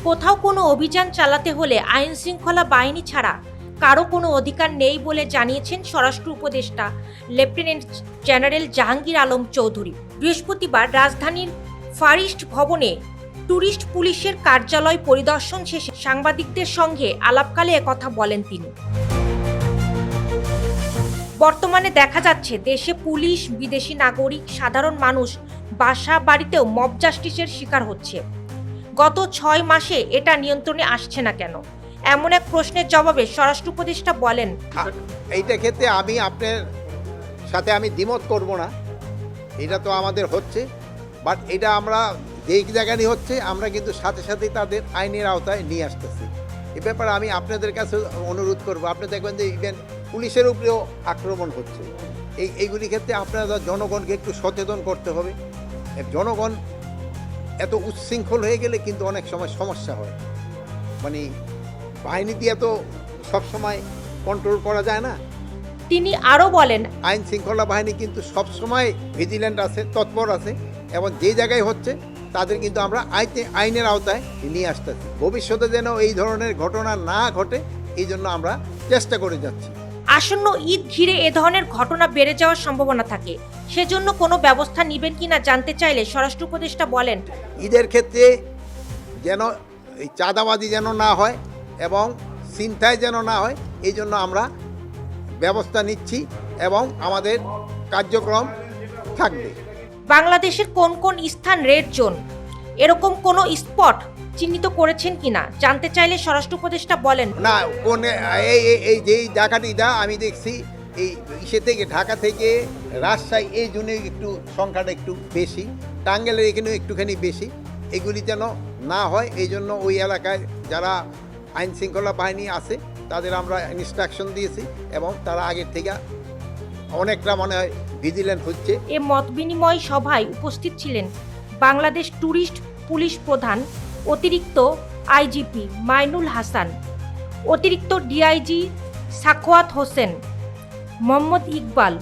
কোথাও কোনো অভিযান চালাতে হলে আইন শৃঙ্খলা বাহিনী ছাড়া কারো কোনো অধিকার নেই বলে জানিয়েছেন স্বরাষ্ট্র উপদেষ্টা লেফটেন্যান্ট জেনারেল জাহাঙ্গীর আলম চৌধুরী। বৃহস্পতিবার রাজধানীর ফারিস্ট ভবনে ট্যুরিস্ট পুলিশের কার্যালয় পরিদর্শন শেষে সাংবাদিকদের সঙ্গে আলাপকালে একথা বলেন তিনি। বর্তমানে দেখা যাচ্ছে দেশে পুলিশ, বিদেশি নাগরিক, সাধারণ মানুষ বাসা বাড়িতেও মব জাস্টিসের শিকার হচ্ছে। গত 6 মাসে এটা নিয়ন্ত্রণে আসছে না কেন? এমন এক প্রশ্নের জবাবে স্বরাষ্ট্র উপদেষ্টা বলেন, এইটা ক্ষেত্রে আমি আপনার সাথে আমি দ্বিমত করব না। এটা তো আমাদের হচ্ছে, বাট এটা আমরা যেই জায়গায় হচ্ছে আমরা কিন্তু সাথে সাথে তাদের আইনের আওতায় নিয়ে আসতেছি। এ ব্যাপারে আমি আপনাদের কাছে অনুরোধ করব। আপনি দেখবেন যে ইভেন পুলিশের উপরেও আক্রমণ হচ্ছে। এইগুলি ক্ষেত্রে আপনারা জনগণকে একটু সচেতন করতে হবে। জনগণ এত উচ্ছৃঙ্খল হয়ে গেলে কিন্তু অনেক সময় সমস্যা হয়। মানে বাহিনী দিয়ে তো সবসময় কন্ট্রোল করা যায় না। তিনি আরও বলেন, আইন শৃঙ্খলা বাহিনী কিন্তু সবসময় ভিজিল্যান্ট আছে, তৎপর আছে, এবং যে জায়গায় হচ্ছে তাদের কিন্তু আমরা আইনের আওতায় নিয়ে আসতেছি। ভবিষ্যতে যেন এই ধরনের ঘটনা না ঘটে এই জন্য আমরা চেষ্টা করে যাচ্ছি। আসন্ন ঈদ ঘিরে এ ধরনের ঘটনা বেড়ে যাওয়ার সম্ভাবনা থাকে, সেজন্য কোনো ব্যবস্থা নেবেন কিনা জানতে চাইলে স্বরাষ্ট্র উপদেষ্টা বলেন, ঈদের ক্ষেত্রে যেন এই চাঁদাবাজি যেন না হয় এবং ছিনতাই যেন না হয়, এই জন্য আমরা ব্যবস্থা নিচ্ছি এবং আমাদের কার্যক্রম থাকবে। বাংলাদেশের কোন কোন স্থান রেড জোন, এরকম কোনো স্পট চিহ্নিত করেছেন কিনা জানতে চাইলে স্বরাষ্ট্র উপদেষ্টা বলেন, না, কোন এই যেই ডাকাতিটা আমি দেখছি এই থেকে ঢাকা থেকে রাজশাহী এই জন্য একটু সংখ্যাটা একটু বেশি, টাঙ্গাইলের এখানেও একটুখানি বেশি। এগুলি যেন না হয় এই জন্য ওই এলাকায় যারা আইন শৃঙ্খলা বাহিনী আছে তাদের আমরা ইনস্ট্রাকশন দিয়েছি এবং তারা আগের থেকে অনেকটা মনে হয় ভিজিল্যান্ট হচ্ছে। এ মত বিনিময় সভায় উপস্থিত ছিলেন বাংলাদেশ ট্যুরিস্ট পুলিশ প্রধান অতিরিক্ত আইজিপি মাইনুল হাসান, অতিরিক্ত ডিআইজি সাখওয়াত হোসেন, মোহাম্মদ ইকবাল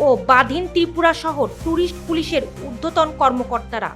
ও বাধিন ত্রিপুরা সহ ট্যুরিস্ট পুলিশের ঊর্ধ্বতন কর্মকর্তারা।